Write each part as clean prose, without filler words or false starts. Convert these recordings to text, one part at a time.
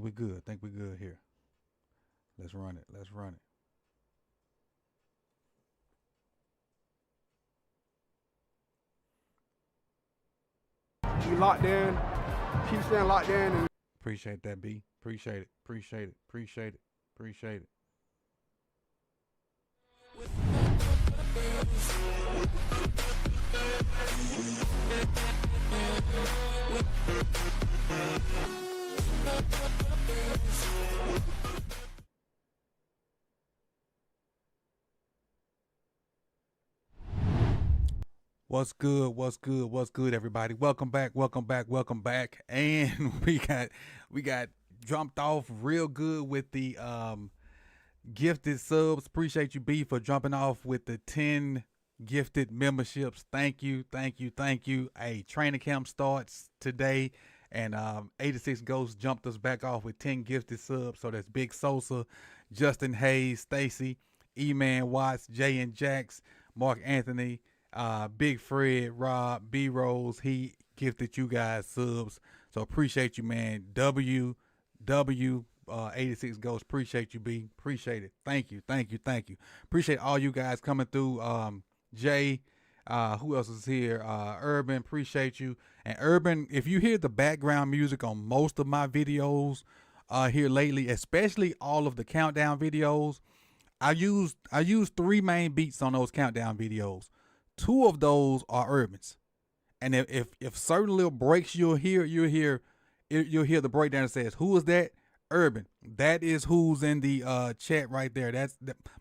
we're good. I think we're good here. Let's run it. Let's run it. We locked in. Keep staying locked in. And Appreciate that, B. Appreciate it. Appreciate it. Appreciate it. Appreciate it. What's good? What's good? What's good, everybody? Welcome back. Welcome back. Welcome back. And we got jumped off real good with the gifted subs. Appreciate you, B, for jumping off with the 10 gifted memberships. Thank you. Thank you. Thank you. Hey, training camp starts today. And 86 Ghosts jumped us back off with 10 gifted subs. So that's Big Sosa, Justin Hayes, Stacy, E-Man Watts, Jay and Jax, Mark Anthony, Big Fred, Rob, B Rose. He gifted you guys subs. So appreciate you, man. W 86 Ghosts. Appreciate you, B. Appreciate it. Thank you. Thank you. Thank you. Appreciate all you guys coming through. Jay, who else is here? Urban, appreciate you. And Urban, if you hear the background music on most of my videos here lately, especially all of the countdown videos, I use three main beats on those countdown videos. Two of those are Urban's. And if certain little breaks you'll hear the breakdown that says, who is that? Urban. That is who's in the chat right there.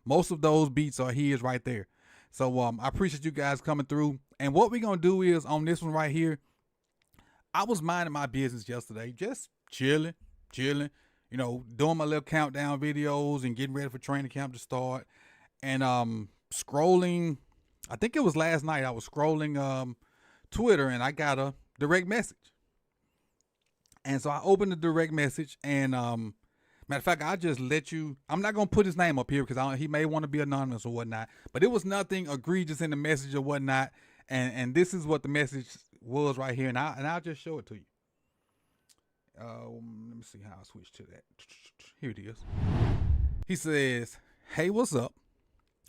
Most of those beats are his right there. So I appreciate you guys coming through. And what we're gonna do is on this one right here, I was minding my business yesterday, just chilling, doing my little countdown videos and getting ready for training camp to start. And scrolling, I think it was last night, I was scrolling Twitter and I got a direct message. And so I opened the direct message and matter of fact, I just let you, I'm not going to put his name up here because he may want to be anonymous or whatnot, but it was nothing egregious in the message or whatnot. And this is what the message was right here. And I'll just show it to you. Let me see how I switch to that. Here it is. He says, hey, what's up?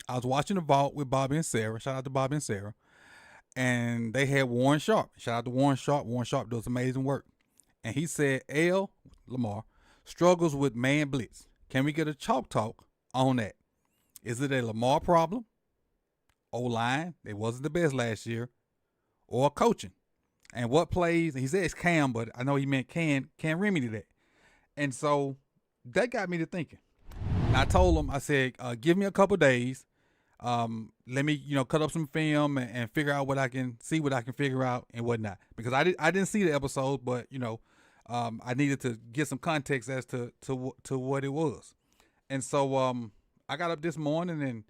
I was watching The Vault with Bobby and Sarah. Shout out to Bobby and Sarah. And they had Warren Sharp. Shout out to Warren Sharp. Warren Sharp does amazing work. And he said, Lamar struggles with man blitz. Can we get a chalk talk on that? Is it a Lamar problem? O-line, it wasn't the best last year. Or coaching? And what plays, he says Cam, but I know he meant can remedy that. And so that got me to thinking. And I told him, I said, give me a couple days. Let me, cut up some film and figure out what I can figure out and whatnot. Because I didn't see the episode, but I needed to get some context as to what it was. And so I got up this morning and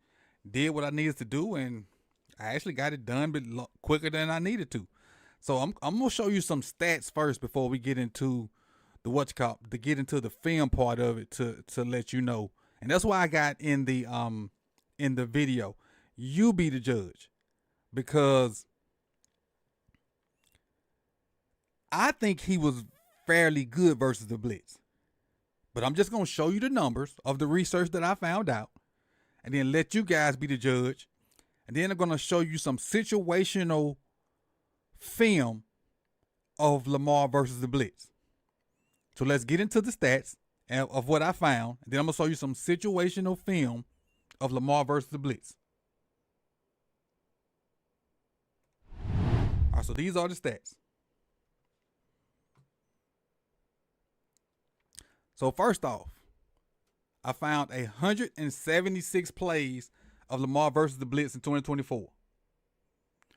did what I needed to do, and I actually got it done but quicker than I needed to. So I'm gonna show you some stats first before we get into the get into the film part of it to let you know. And that's why I got in the video. You be the judge, because I think he was fairly good versus the blitz. But I'm just going to show you the numbers of the research that I found out and then let you guys be the judge. And then I'm going to show you some situational film of Lamar versus the blitz. So let's get into the stats of what I found. And then I'm going to show you some situational film of Lamar versus the blitz. All right, so these are the stats. So first off, I found 176 plays of Lamar versus the blitz in 2024.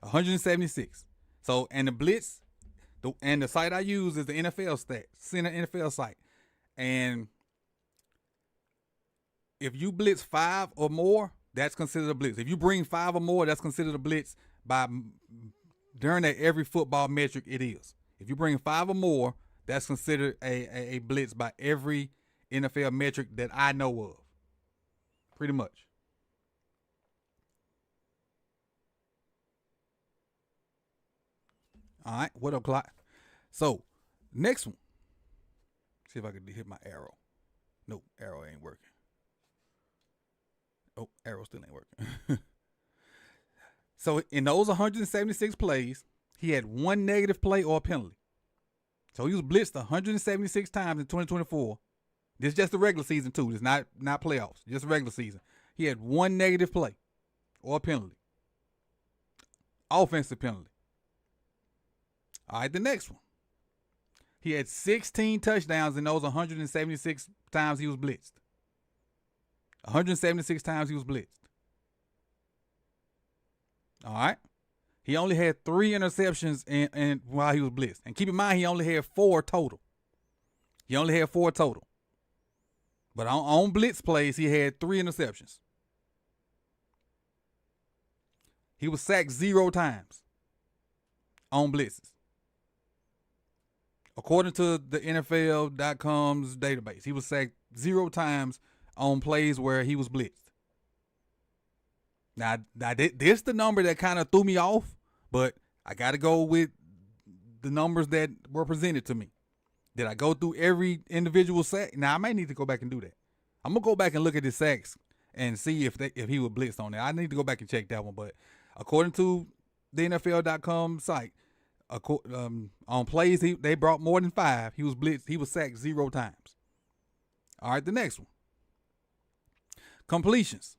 176. So, and the blitz, the site I use is the NFL stats, Center NFL site. And if you blitz 5 or more, that's considered a blitz. If you bring 5 or more, that's considered a blitz during that every football metric it is. If you bring 5 or more, that's considered a blitz by every NFL metric that I know of. Pretty much. All right, what up, Clyde? So, next one. See if I can hit my arrow. Nope, arrow ain't working. Oh, arrow still ain't working. So in those 176 plays, he had one negative play or penalty. So he was blitzed 176 times in 2024. This is just the regular season too. It's not playoffs. Just regular season. He had one negative play or penalty. Offensive penalty. All right, the next one. He had 16 touchdowns in those 176 times he was blitzed. 176 times he was blitzed. All right. He only had 3 interceptions and while he was blitzed. And keep in mind, he only had 4 total. But on blitz plays, he had 3 interceptions. He was sacked 0 times on blitzes. According to the NFL.com's database, he was sacked 0 times on plays where he was blitzed. Now this the number that kind of threw me off, but I got to go with the numbers that were presented to me. Did I go through every individual sack? Now, I may need to go back and do that. I'm going to go back and look at his sacks and see if he was blitzed on that. I need to go back and check that one. But according to the NFL.com site, on plays they brought more than 5. He was blitzed. He was sacked 0 times. All right, the next one. Completions.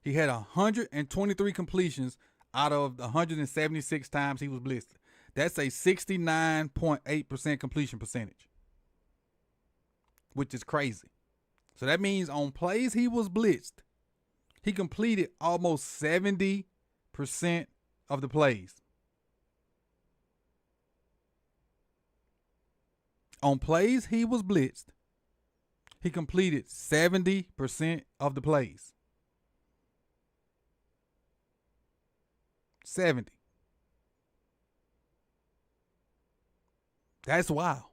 He had 123 completions out of the 176 times he was blitzed. That's a 69.8% completion percentage, which is crazy. So that means on plays he was blitzed, he completed almost 70% of the plays. On plays he was blitzed, he completed 70% of the plays. 70. That's wild.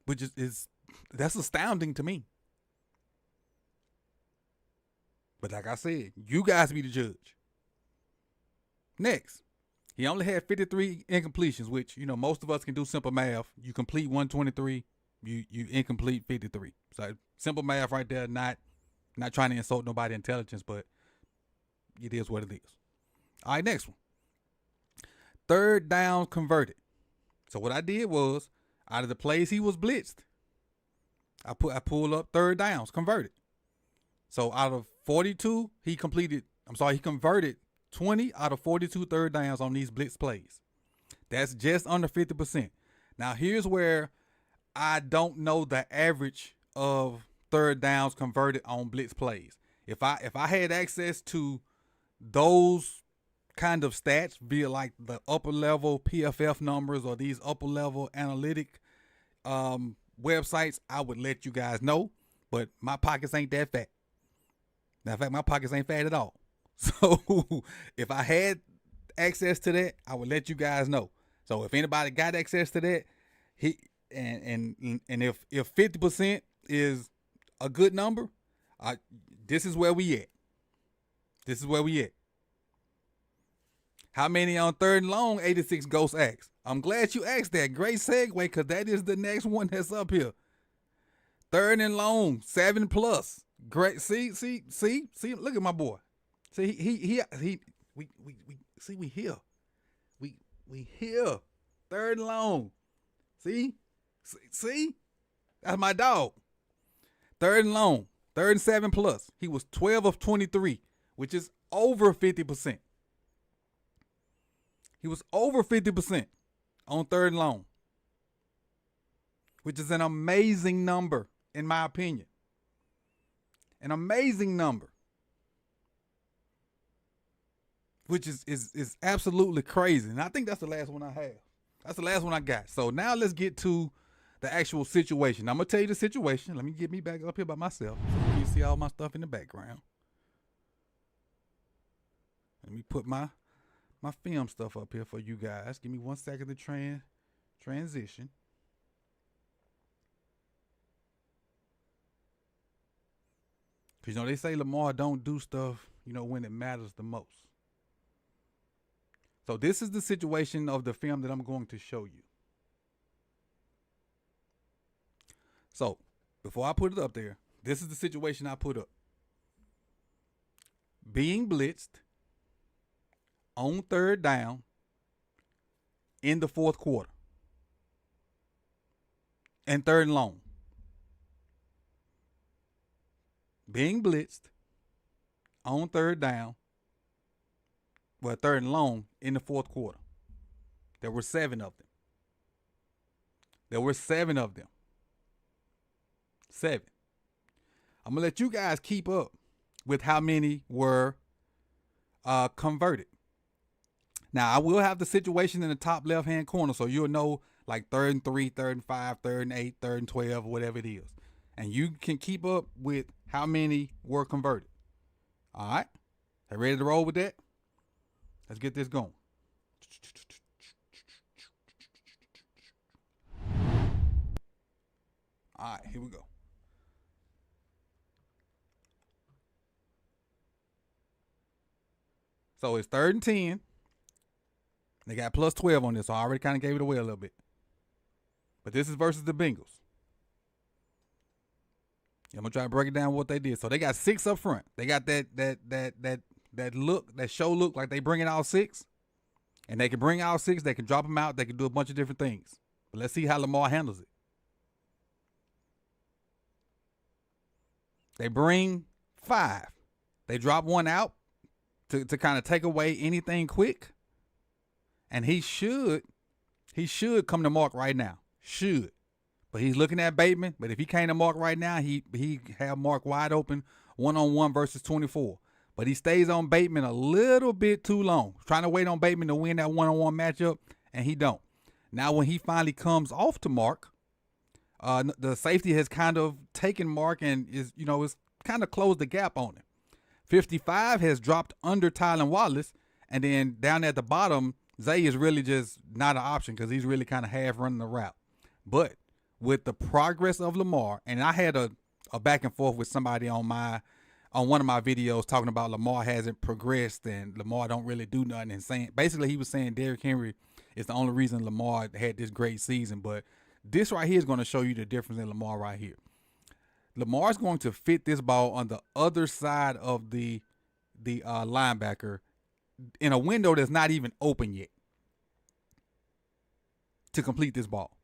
Which is that's astounding to me. But like I said, you guys be the judge. Next, he only had 53 incompletions, which, you know, most of us can do simple math. You complete 123, you incomplete 53. So simple math right there, not trying to insult nobody's intelligence, but it is what it is. All right, next one. 3rd down converted. So what I did was, out of the plays he was blitzed, I pulled up 3rd downs converted. So out of 42, he converted 20 out of 42 3rd downs on these blitz plays. That's just under 50%. Now here's where I don't know the average of 3rd downs converted on blitz plays. If I had access to those kind of stats via like the upper level PFF numbers or these upper level analytic websites, I would let you guys know, but my pockets ain't that fat. Now, in fact, my pockets ain't fat at all. So if I had access to that, I would let you guys know. So if anybody got access to that, if 50% is a good number, this is where we at. How many on 3rd and long? 86 Ghost asked. I'm glad you asked that. Great segue, because that is the next one that's up here. 3rd and long, 7+. Great. See. Look at my boy. See, we here. We here. 3rd and long. See, that's my dog. 3rd and long, 3rd and 7+. He was 12 of 23, which is over 50%. He was over 50% on 3rd and long, which is an amazing number, in my opinion. An amazing number, which is absolutely crazy. And I think that's the last one I have. That's the last one I got. So now let's get to the actual situation. I'm going to tell you the situation. Let me get me back up here by myself so you see all my stuff in the background. Let me put my film stuff up here for you guys. Give me 1 second to transition. Because, you know, they say Lamar don't do stuff, you know, when it matters the most. So this is the situation of the film that I'm going to show you. So before I put it up there, this is the situation I put up. Being blitzed on third down in the fourth quarter and third and long. Being blitzed on third down, well, third and long in the fourth quarter. There were 7 of them. There were 7 of them. 7. I'm going to let you guys keep up with how many were converted. Now, I will have the situation in the top left-hand corner, so you'll know like 3rd and 3, 3rd and 5, 3rd and 8, 3rd and 12, whatever it is. And you can keep up with how many were converted. All right? Are you ready to roll with that? Let's get this going. All right, here we go. So it's 3rd and 10. They got plus 12 on this, so I already kind of gave it away a little bit. But this is versus the Bengals. I'm gonna try to break it down what they did. So they got 6 up front. They got that look, that show look like they bringing all 6, and they can bring all 6. They can drop them out. They can do a bunch of different things. But let's see how Lamar handles it. They bring 5. They drop 1 out to kind of take away anything quick. And he should come to mark right now. Should. But he's looking at Bateman. But if he came to mark right now, he have Mark wide open 1-on-1 versus 24. But he stays on Bateman a little bit too long. Trying to wait on Bateman to win that 1-on-1 matchup, and he don't. Now when he finally comes off to Mark, the safety has kind of taken Mark and is kind of closed the gap on him. 55 has dropped under Tylan Wallace, and then down at the bottom, Zay is really just not an option because he's really kind of half running the route. But with the progress of Lamar, and I had a back and forth with somebody on one of my videos talking about Lamar hasn't progressed and Lamar don't really do nothing, and saying basically he was saying Derrick Henry is the only reason Lamar had this great season. But this right here is going to show you the difference in Lamar right here. Lamar's going to fit this ball on the other side of the linebacker in a window that's not even open yet to complete this ball.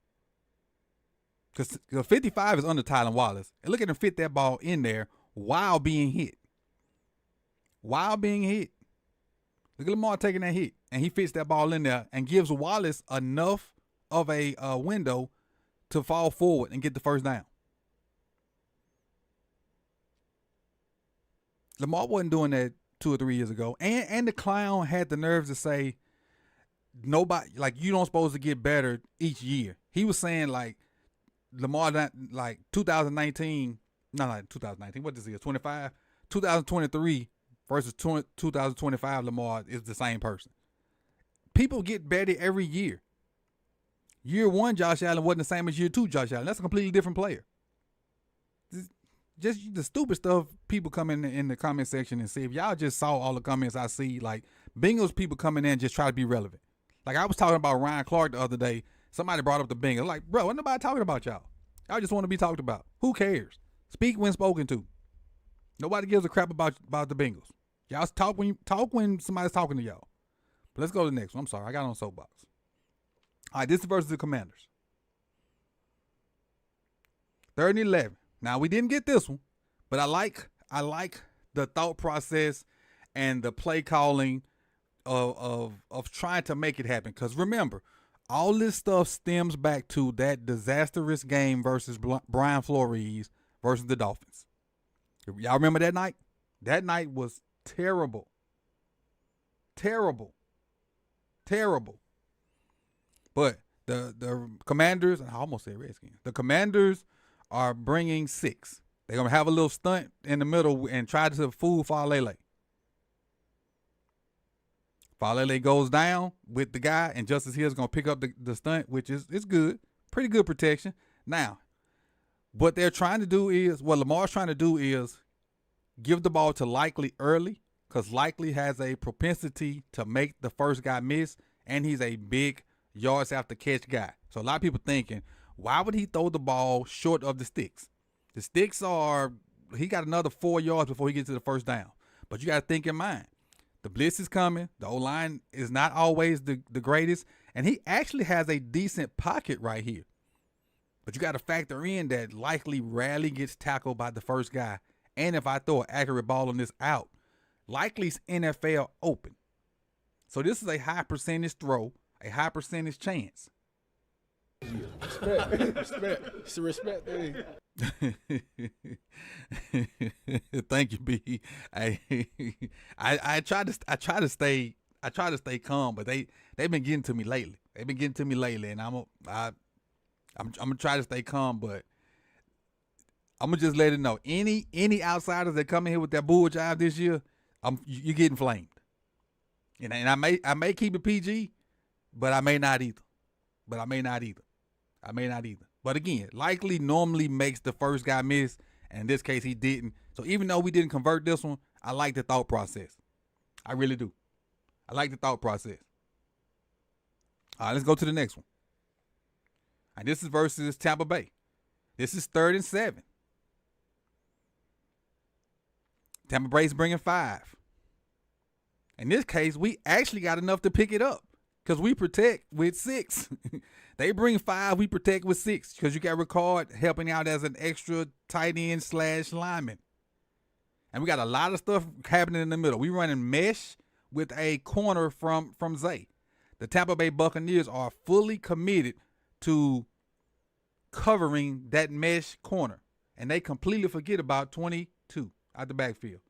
Because 55 is under Tylan Wallace. And look at him fit that ball in there while being hit. While being hit. Look at Lamar taking that hit. And he fits that ball in there and gives Wallace enough of a window to fall forward and get the first down. Lamar wasn't doing that 2 or 3 years ago. And the clown had the nerves to say, nobody, like, you don't supposed to get better each year. He was saying, like, Lamar, like 2019, not 2019, what this is, 25? 2023 versus 2025 Lamar is the same person. People get better every year. Year 1 Josh Allen wasn't the same as year 2 Josh Allen. That's a completely different player. Just the stupid stuff people come in the comment section and say, if y'all just saw all the comments I see, like Bengals people coming in just try to be relevant. Like I was talking about Ryan Clark the other day. Somebody brought up the Bengals. Like, bro, ain't nobody talking about y'all. Y'all just want to be talked about. Who cares? Speak when spoken to. Nobody gives a crap about the Bengals. Y'all talk when somebody's talking to y'all. But let's go to the next one. I'm sorry, I got on soapbox. All right, this is versus the Commanders. 3rd and 11. Now we didn't get this one, but I like the thought process and the play calling of trying to make it happen. Because remember, all this stuff stems back to that disastrous game versus Brian Flores versus the Dolphins. Y'all remember that night? That night was terrible. Terrible. Terrible. But the Commanders, I almost said Redskins. The Commanders are bringing 6. They're going to have a little stunt in the middle and try to fool Falele. Falele goes down with the guy, and Justice Hill is going to pick up the stunt, which is good. Pretty good protection. Now, what they're trying to do is, what Lamar's trying to do is give the ball to Likely early because Likely has a propensity to make the first guy miss, and he's a big yards after catch guy. So a lot of people thinking, why would he throw the ball short of the sticks? The sticks are, he got another 4 yards before he gets to the first down. But you got to think in mind, the blitz is coming. The O-line is not always the greatest. And he actually has a decent pocket right here. But you got to factor in that Likely rarely gets tackled by the first guy. And if I throw an accurate ball on this out, Likely's NFL open. So this is a high percentage throw, a high percentage chance. Respect. It's a respect thing. Thank you, B. I try to stay calm, but they've been getting to me lately. And I'm gonna try to stay calm, but I'm gonna just let it know. Any outsiders that come in here with that bull jive this year, you're getting flamed. And I may keep it PG, but I may not either. But again, Likely normally makes the first guy miss, and in this case he didn't. So even though we didn't convert this one, I like the thought process. I really do. I like the thought process. All right, let's go to the next one. And this is versus Tampa Bay. This is 3rd and 7. Tampa Bay's bringing 5. In this case, we actually got enough to pick it up because we protect with 6. They bring 5, we protect with 6 because you got Ricard helping out as an extra tight end / lineman. And we got a lot of stuff happening in the middle. We running mesh with a corner from Zay. The Tampa Bay Buccaneers are fully committed to covering that mesh corner. And they completely forget about 22 out the backfield.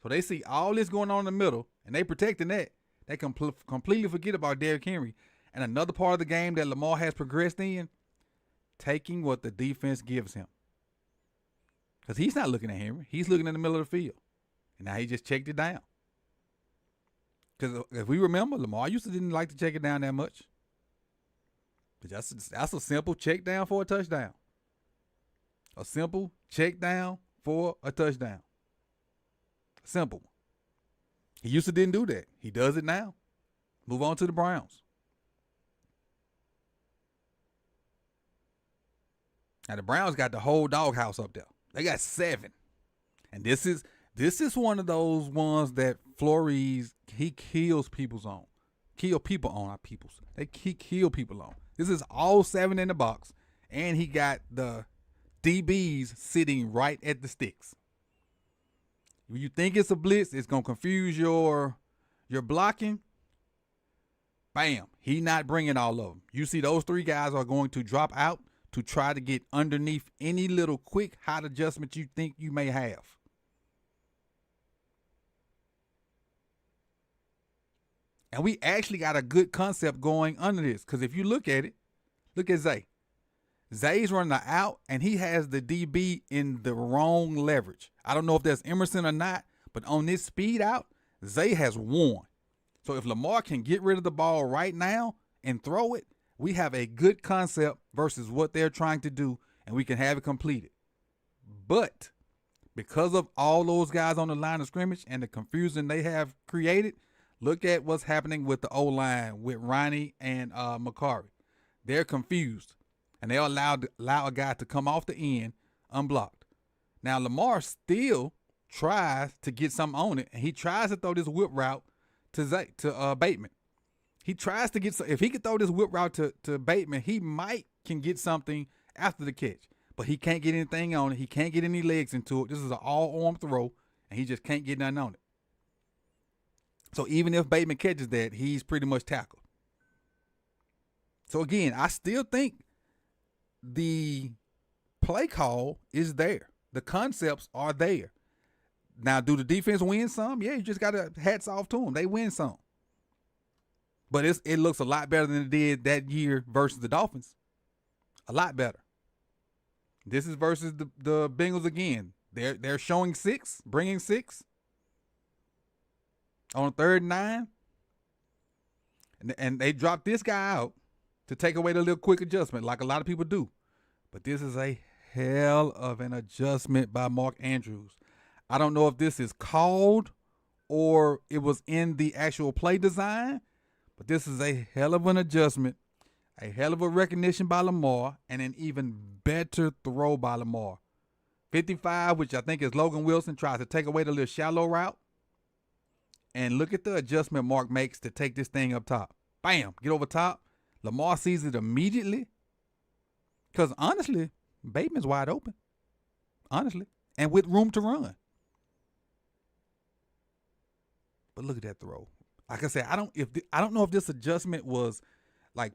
So they see all this going on in the middle, and they protecting that. They completely forget about Derrick Henry. And another part of the game that Lamar has progressed in, taking what the defense gives him. Because he's not looking at Henry. He's looking in the middle of the field. And now he just checked it down. Because if we remember, Lamar used to didn't like to check it down that much. But that's a simple check down for a touchdown. A simple check down for a touchdown. Simple. He used to didn't do that. He does it now. Move on to the Browns. Now the Browns got the whole doghouse up there. They got 7. And this is one of those ones that Flores, he kills people's on. Kill people on, not people's. He kill people on. This is all 7 in the box. And he got the DBs sitting right at the sticks. When you think it's a blitz, it's going to confuse your blocking. Bam. He not bringing all of them. You see those 3 guys are going to drop out to try to get underneath any little quick hot adjustment you think you may have. And we actually got a good concept going under this. Because if you look at it, look at Zay. Zay's running the out, and he has the DB in the wrong leverage. I don't know if that's Emerson or not, but on this speed out, Zay has won. So if Lamar can get rid of the ball right now and throw it, we have a good concept versus what they're trying to do, and we can have it completed. But because of all those guys on the line of scrimmage and the confusion they have created, look at what's happening with the O-line with Ronnie and McCarry. They're confused, and they allow a guy to come off the end unblocked. Now, Lamar still tries to get something on it, and he tries to throw this whip route to Bateman. He tries to get, if he could throw this whip route to Bateman, he can get something after the catch. But he can't get anything on it. He can't get any legs into it. This is an all-arm throw, and he just can't get nothing on it. So even if Bateman catches that, he's pretty much tackled. So again, I still think the play call is there. The concepts are there. Now, do the defense win some? Yeah, you just got to hats off to them. They win some. But it looks a lot better than it did that year versus the Dolphins. A lot better. This is versus the Bengals again. They're showing 6, bringing 6 on 3rd and 9. And they dropped this guy out to take away the little quick adjustment like a lot of people do. But this is a hell of an adjustment by Mark Andrews. I don't know if this is called or it was in the actual play design, but this is a hell of an adjustment, a hell of a recognition by Lamar, and an even better throw by Lamar. 55, which I think is Logan Wilson, tries to take away the little shallow route. And look at the adjustment Mark makes to take this thing up top. Bam, get over top. Lamar sees it immediately. Because honestly, Bateman's wide open. Honestly. And with room to run. But look at that throw. Like I said, I don't know if this adjustment was like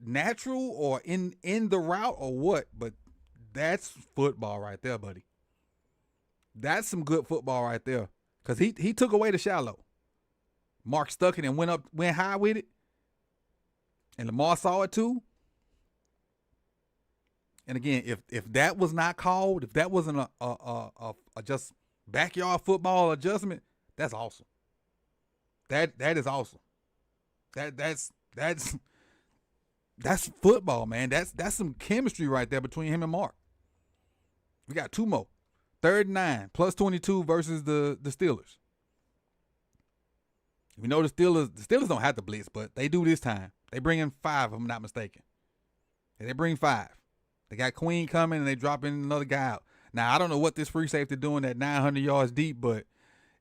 natural or in the route or what, but that's football right there, buddy. That's some good football right there. Because he took away the shallow. Mark stuck it and went high with it. And Lamar saw it too. And again, if that was not called, if that wasn't a just backyard football adjustment, that's awesome. That is awesome. That's football, man. That's some chemistry right there between him and Mark. We got two more. 3rd and 9, plus 22 versus the Steelers. We know the Steelers don't have to blitz, but they do this time. They bring in 5, if I'm not mistaken. They bring 5. They got Queen coming, and they drop in another guy out. Now, I don't know what this free safety doing at 900 yards deep, but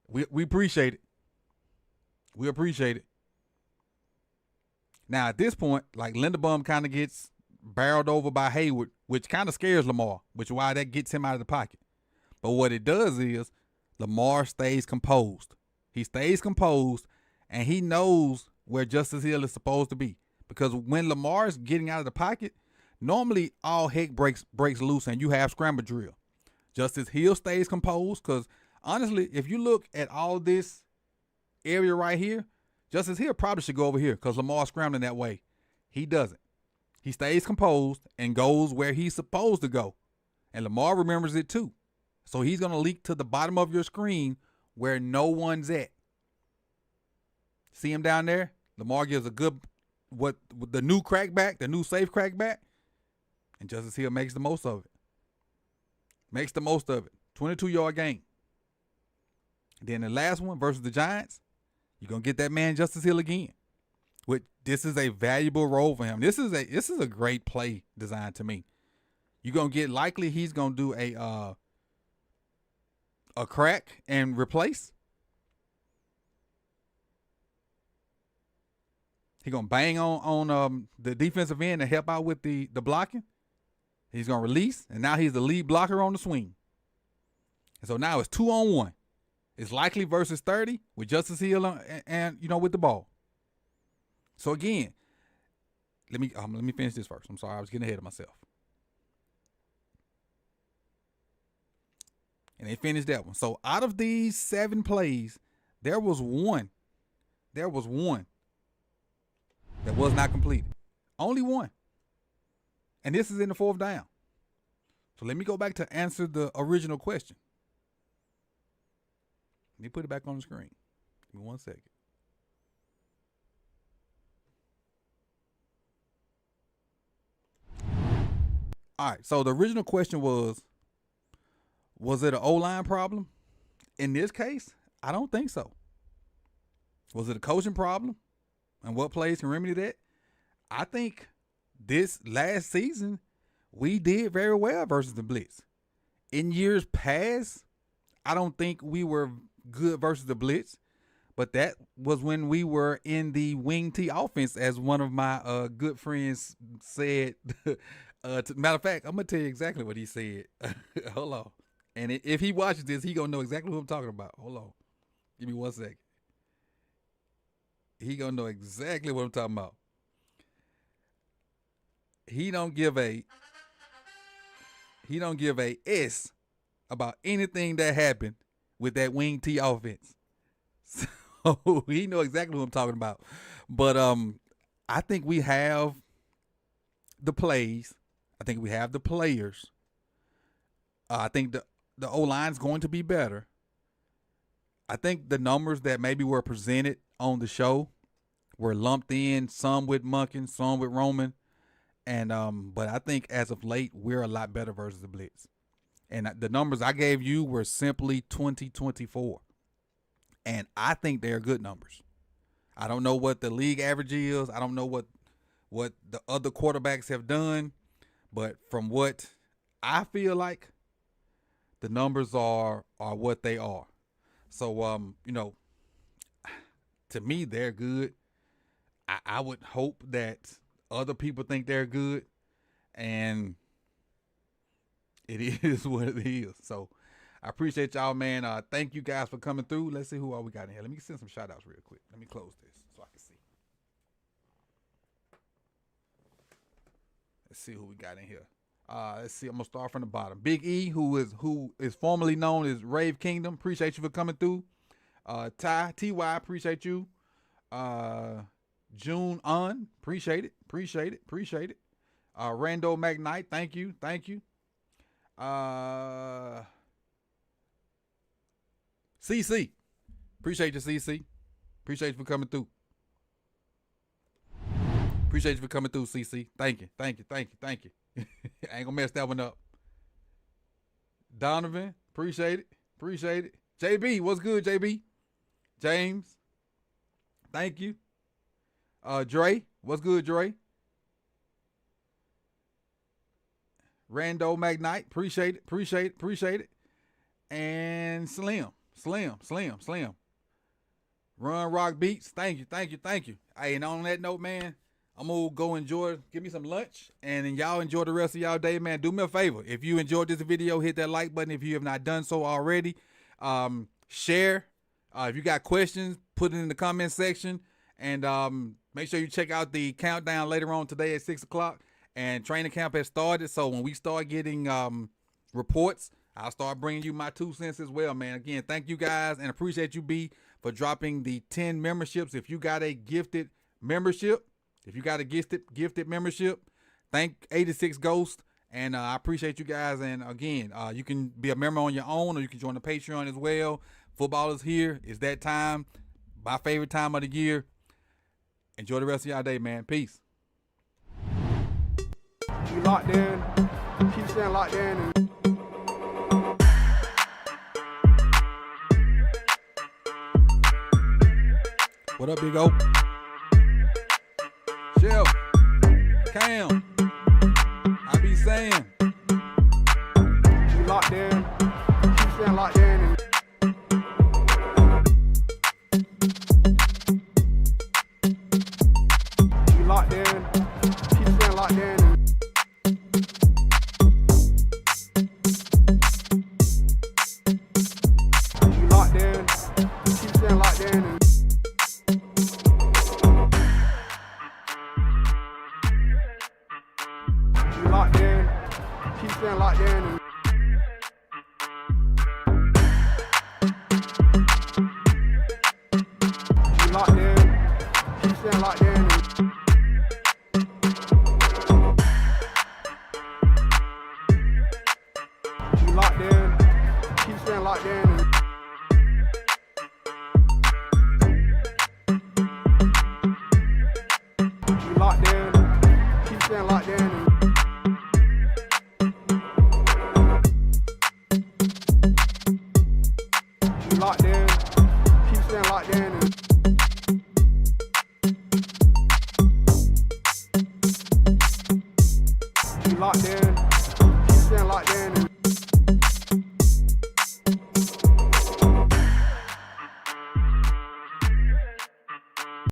we appreciate it. We appreciate it. Now, at this point, like Linderbaum kind of gets barreled over by Hayward, which kind of scares Lamar, which is why that gets him out of the pocket. But what it does is Lamar stays composed. He stays composed, and he knows where Justice Hill is supposed to be. Because when Lamar's getting out of the pocket, normally all heck breaks loose and you have scramble drill. Justice Hill stays composed because, honestly, if you look at all this area right here, Justice Hill probably should go over here because Lamar's scrambling that way. He doesn't. He stays composed and goes where he's supposed to go. And Lamar remembers it too. So he's going to leak to the bottom of your screen where no one's at. See him down there? Lamar gives a good, the new crackback, the new safe crackback. And Justice Hill makes the most of it. Makes the most of it. 22-yard gain. Then the last one versus the Giants, you're going to get that man Justice Hill again. This is a valuable role for him. This is a great play design to me. You're going to get likely he's going to do a crack and replace. He's going to bang on the defensive end to help out with the blocking. He's going to release, and now he's the lead blocker on the swing. And so now it's 2-on-1. It's likely versus 30 with Justice Hill and with the ball. So again, let me finish this first. I'm sorry, I was getting ahead of myself. And they finished that one. So out of these 7 plays, there was one that was not completed. Only one. And this is in the 4th down. So let me go back to answer the original question. Let me put it back on the screen. Give me 1 second. All right, so the original question was it an O-line problem? In this case, I don't think so. Was it a coaching problem? And what plays can remedy that? I think this last season, we did very well versus the Blitz. In years past, I don't think we were good versus the Blitz, but that was when we were in the wing T offense, as one of my good friends said. Matter of fact, I'm going to tell you exactly what he said. Hold on. And if he watches this, he going to know exactly who I'm talking about. Hold on. Give me 1 second. He going to know exactly what I'm talking about. He don't give a S about anything that happened with that wing T offense. So he know exactly what I'm talking about. But I think we have the plays. I think we have the players. I think the O-line is going to be better. I think the numbers that maybe were presented on the show were lumped in, some with Munkin, some with Roman. And but I think as of late, we're a lot better versus the Blitz. And the numbers I gave you were simply 2024. And I think they're good numbers. I don't know what the league average is. I don't know what the other quarterbacks have done. But from what I feel like, the numbers are what they are. So, to me, they're good. I would hope that other people think they're good. And it is what it is. So, I appreciate y'all, man. Thank you guys for coming through. Let's see who all we got in here. Let me send some shout outs real quick. Let me close this so I can see. Let's see who we got in here. Let's see. I'm gonna start from the bottom. Big E, who is formerly known as Rave Kingdom. Appreciate you for coming through. Ty appreciate you. June appreciate it. Rando McKnight, thank you. CC, appreciate you, CC. Appreciate you for coming through. CC. Thank you. I ain't gonna mess that one up. Donovan, appreciate it. JB, what's good, JB? James, thank you. Dre, what's good, Dre? Rando McKnight, appreciate it. And Slim. Run Rock Beats, thank you. Hey, and on that note, man, I'm gonna go give me some lunch, and then y'all enjoy the rest of y'all day, man. Do me a favor. If you enjoyed this video, hit that like button if you have not done so already. Share. If you got questions, put it in the comment section. And make sure you check out the countdown later on today at 6 o'clock. And training camp has started, so when we start getting reports, I'll start bringing you my 2 cents as well, man. Again, thank you guys, and appreciate you, B, for dropping the 10 memberships. If you got a gifted membership, thank 86 Ghost, and I appreciate you guys. And again, you can be a member on your own, or you can join the Patreon as well. Football is here. It's that time, my favorite time of the year. Enjoy the rest of y'all day, man. Peace. We locked in. Keep staying locked in. What up, Big O? Chef, Cam, I be saying. We locked in. Keep staying locked in. We locked in. Keep staying locked in. We locked in. Keep staying locked in. Locked in, keep staying locked in. We locked in, keep staying locked in. We locked in, keep staying locked in. We locked in, keep staying locked in. Locked in, keep staying locked in. We locked in.